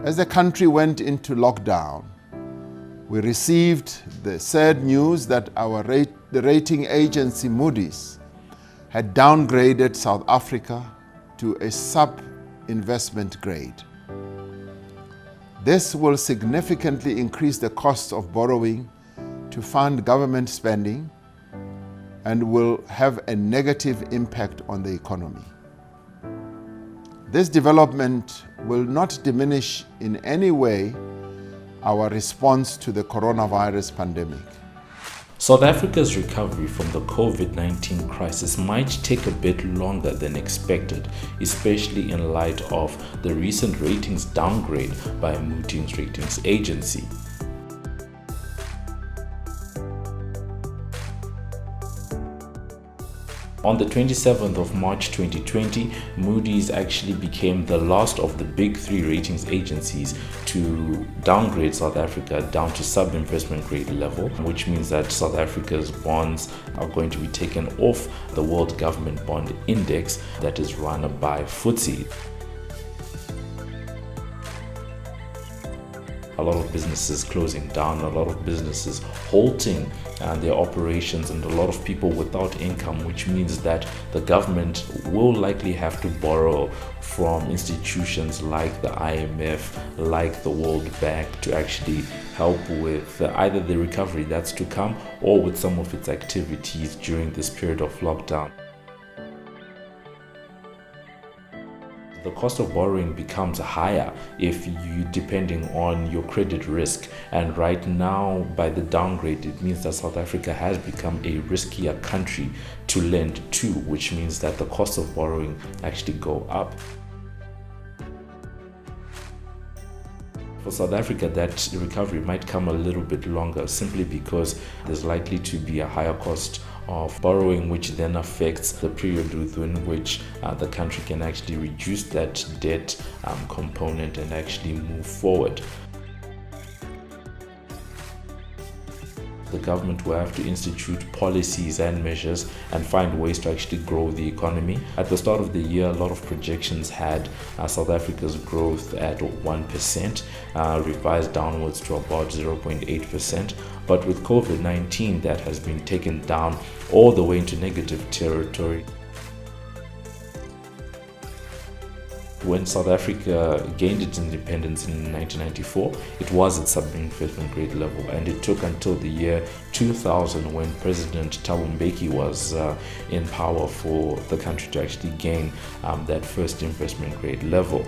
As the country went into lockdown, we received the sad news that the rating agency Moody's had downgraded South Africa to a sub-investment grade. This will significantly increase the cost of borrowing to fund government spending and will have a negative impact on the economy. This development will not diminish in any way our response to the coronavirus pandemic. South Africa's recovery from the COVID-19 crisis might take a bit longer than expected, especially in light of the recent ratings downgrade by Moody's ratings agency. On the 27th of March 2020, Moody's actually became the last of the big three ratings agencies to downgrade South Africa down to sub-investment grade level, which means that South Africa's bonds are going to be taken off the World Government Bond Index that is run by FTSE. A lot of businesses closing down, a lot of businesses halting their operations, and a lot of people without income, which means that the government will likely have to borrow from institutions like the IMF, like the World Bank, to actually help with either the recovery that's to come or with some of its activities during this period of lockdown. The cost of borrowing becomes higher depending on your credit risk, and right now by the downgrade it means that South Africa has become a riskier country to lend to, which means that the cost of borrowing actually go up. For South Africa, that recovery might come a little bit longer simply because there's likely to be a higher cost of borrowing, which then affects the period within which the country can actually reduce that debt component and actually move forward. The government will have to institute policies and measures and find ways to actually grow the economy. At the start of the year, a lot of projections had South Africa's growth at 1%, revised downwards to about 0.8%. But with COVID-19, that has been taken down all the way into negative territory. When South Africa gained its independence in 1994, it was at sub-investment grade level, and it took until the year 2000 when President Thabo Mbeki was in power for the country to actually gain that first investment grade level.